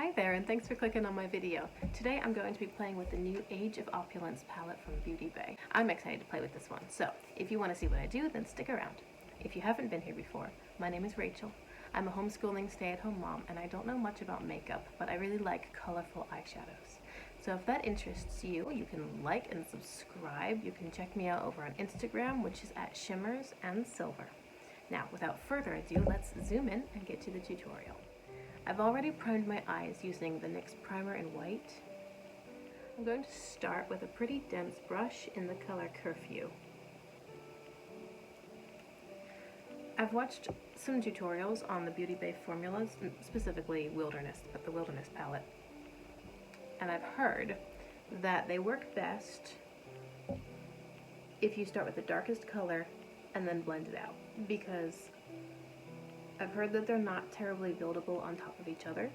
Hi there, and thanks for clicking on my video. Today I'm going to be playing with the new Age of Opulence palette from Beauty Bay. I'm excited to play with this one, so if you want to see what I do, then stick around. If you haven't been here before, my name is Rachel. I'm a homeschooling stay-at-home mom, and I don't know much about makeup, but I really like colorful eyeshadows. So if that interests you, you can like and subscribe. You can check me out over on Instagram, which is at Shimmers and Silver. Now, without further ado, let's zoom in and get to the tutorial. I've already primed my eyes using the NYX primer in white. I'm going to start with a pretty dense brush in the color Curfew. I've watched some tutorials on the Beauty Bay formulas, specifically Wilderness, but the Wilderness palette. And I've heard that they work best if you start with the darkest color and then blend it out, because I've heard that they're not terribly buildable on top of each other.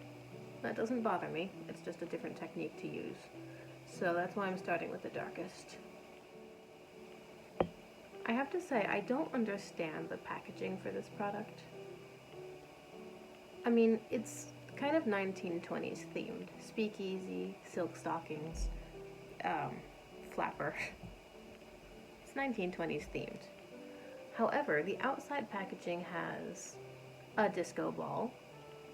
That doesn't bother me, it's just a different technique to use. So that's why I'm starting with the darkest. I have to say, I don't understand the packaging for this product. I mean, it's kind of 1920s themed. Speakeasy, silk stockings, flapper. It's 1920s themed. However, the outside packaging has a disco ball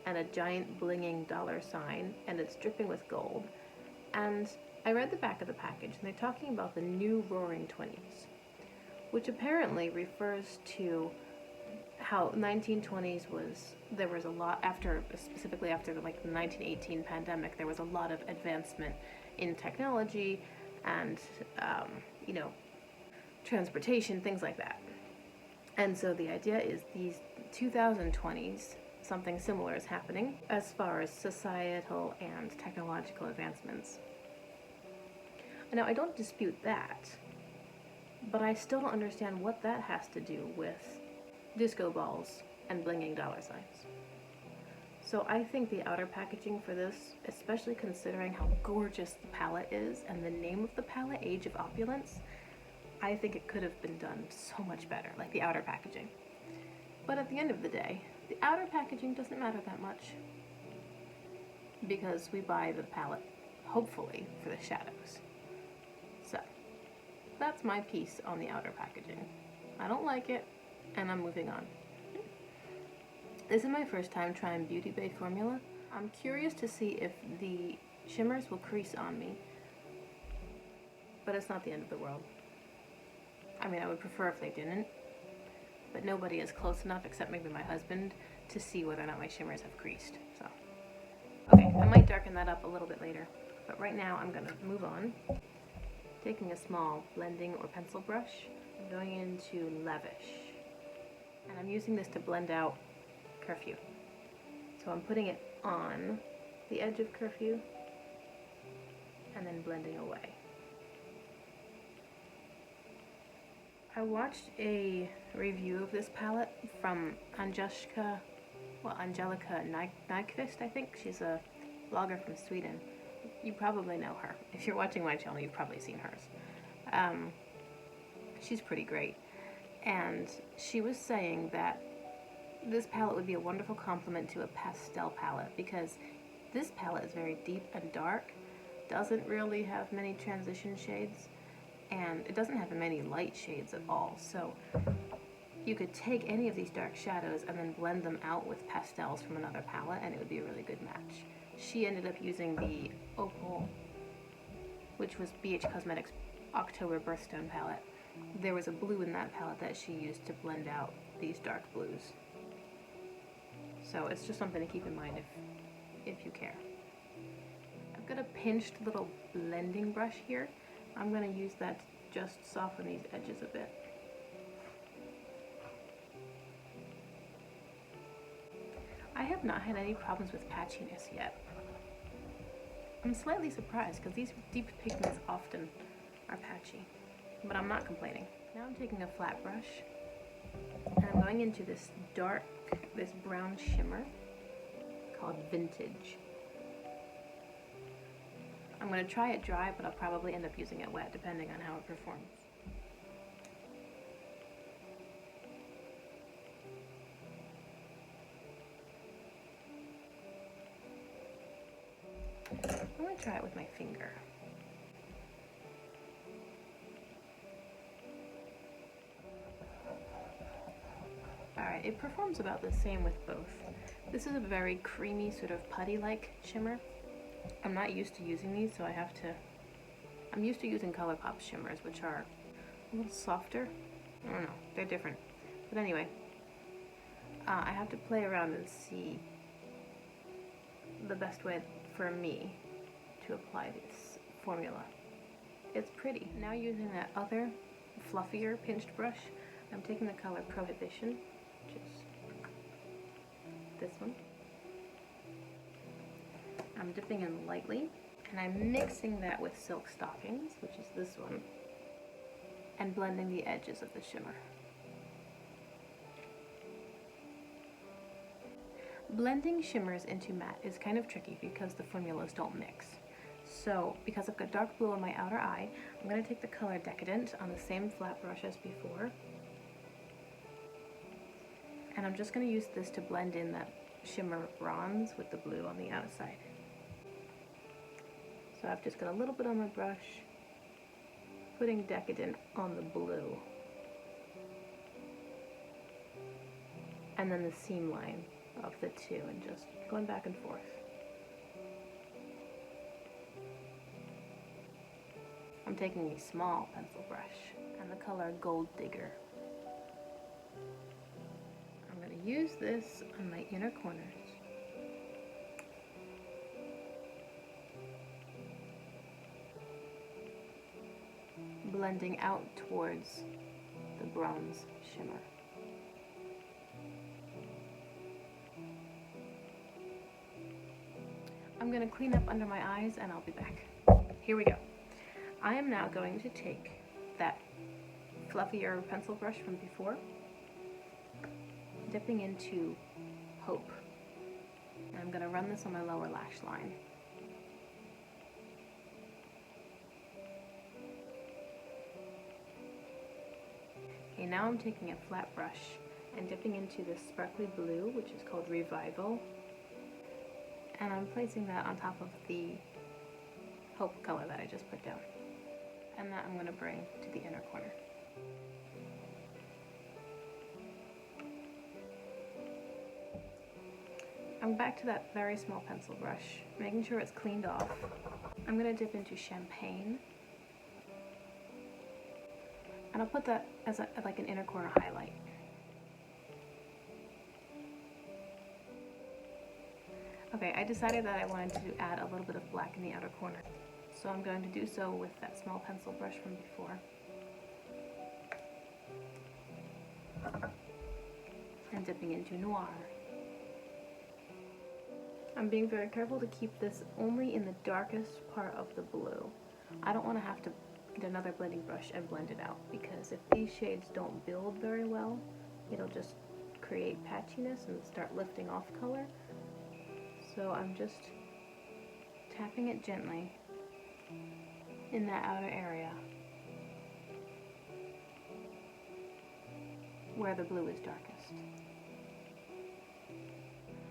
and a giant blinging $sign, and it's dripping with gold. And I read the back of the package, and they're talking about the new Roaring '20s, which apparently refers to how 1920s was, there was a lot after, specifically after the 1918 pandemic, there was a lot of advancement in technology and transportation, things like that. And so the idea is these 2020s, something similar is happening as far as societal and technological advancements. Now, I don't dispute that, but I still don't understand what that has to do with disco balls and blinging $signs. So I think the outer packaging for this, especially considering how gorgeous the palette is and the name of the palette, Age of Opulence, I think it could have been done so much better, like the outer packaging. But at the end of the day, the outer packaging doesn't matter that much, because we buy the palette, hopefully, for the shadows. So, that's my piece on the outer packaging. I don't like it, and I'm moving on. This is my first time trying Beauty Bay formula. I'm curious to see if the shimmers will crease on me, but it's not the end of the world. I mean, I would prefer if they didn't, but nobody is close enough, except maybe my husband, to see whether or not my shimmers have creased, so. Okay, I might darken that up a little bit later, but right now I'm gonna move on. Taking a small blending or pencil brush, I'm going into Lavish, and I'm using this to blend out Curfew. So I'm putting it on the edge of Curfew, and then blending away. I watched a review of this palette from Angelica Nyqvist, I think. She's a blogger from Sweden. You probably know her. If you're watching my channel, you've probably seen hers. She's pretty great. And she was saying that this palette would be a wonderful complement to a pastel palette, because this palette is very deep and dark, doesn't really have many transition shades, and it doesn't have many light shades at all, so you could take any of these dark shadows and then blend them out with pastels from another palette, and it would be a really good match. She ended up using the Opal, which was BH Cosmetics' October Birthstone palette. There was a blue in that palette that she used to blend out these dark blues. So it's just something to keep in mind if you care. I've got a pinched little blending brush here. I'm going to use that to just soften these edges a bit. I have not had any problems with patchiness yet. I'm slightly surprised, because these deep pigments often are patchy, but I'm not complaining. Now I'm taking a flat brush, and I'm going into this dark, this brown shimmer called Vintage. I'm going to try it dry, but I'll probably end up using it wet, depending on how it performs. I'm going to try it with my finger. Alright, it performs about the same with both. This is a very creamy, sort of putty-like shimmer. I'm not used to using these, so I'm used to using ColourPop shimmers, which are a little softer. I don't know, they're different. But anyway, I have to play around and see the best way for me to apply this formula. It's pretty. Now using that other, fluffier pinched brush, I'm taking the color Prohibition, which is this one. I'm dipping in lightly, and I'm mixing that with Silk Stockings, which is this one, and blending the edges of the shimmer. Blending shimmers into matte is kind of tricky because the formulas don't mix. So, because I've got dark blue on my outer eye, I'm going to take the color Decadent on the same flat brush as before. And I'm just going to use this to blend in that shimmer bronze with the blue on the outside. So I've just got a little bit on my brush, putting Decadent on the blue. And then the seam line of the two, and just going back and forth. I'm taking a small pencil brush and the color Gold Digger. I'm going to use this on my inner corners. Blending out towards the bronze shimmer. I'm going to clean up under my eyes and I'll be back. Here we go. I am now going to take that fluffier pencil brush from before, dipping into Hope. And I'm going to run this on my lower lash line. Okay, now I'm taking a flat brush and dipping into this sparkly blue, which is called Revival. And I'm placing that on top of the Hope color that I just put down. And that I'm going to bring to the inner corner. I'm back to that very small pencil brush, making sure it's cleaned off. I'm going to dip into Champagne. And I'll put that as like an inner corner highlight. Okay, I decided that I wanted to add a little bit of black in the outer corner. So I'm going to do so with that small pencil brush from before. And dipping into Noir. I'm being very careful to keep this only in the darkest part of the blue. I don't want to have to get another blending brush and blend it out, because if these shades don't build very well, it'll just create patchiness and start lifting off color. So I'm just tapping it gently in that outer area where the blue is darkest.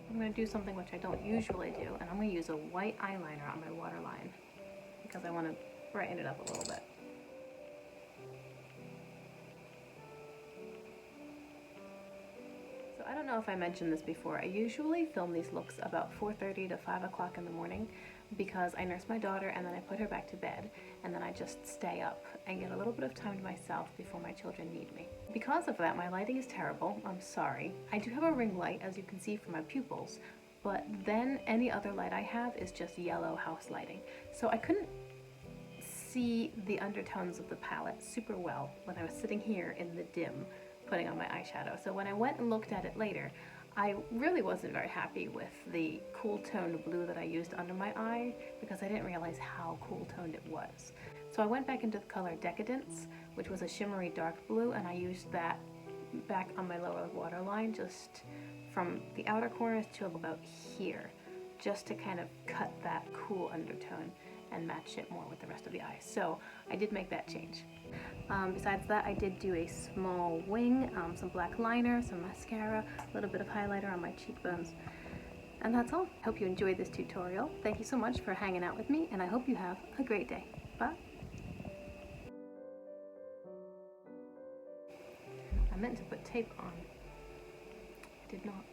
I'm going to do something which I don't usually do, and I'm going to use a white eyeliner on my waterline because I want to brighten it up a little bit. So I don't know if I mentioned this before, I usually film these looks about 4:30 to 5 o'clock in the morning because I nurse my daughter and then I put her back to bed, and then I just stay up and get a little bit of time to myself before my children need me. Because of that, my lighting is terrible. I'm sorry. I do have a ring light, as you can see from my pupils, but then any other light I have is just yellow house lighting. So I couldn't see the undertones of the palette super well when I was sitting here in the dim putting on my eyeshadow. So when I went and looked at it later, I really wasn't very happy with the cool toned blue that I used under my eye because I didn't realize how cool toned it was. So I went back into the color Decadence, which was a shimmery dark blue, and I used that back on my lower waterline, just from the outer corners to about here, just to kind of cut that cool undertone and match it more with the rest of the eye. So I did make that change. Besides that, I did do a small wing, some black liner, some mascara, a little bit of highlighter on my cheekbones. And that's all. Hope you enjoyed this tutorial. Thank you so much for hanging out with me, and I hope you have a great day. Bye. I meant to put tape on. I did not.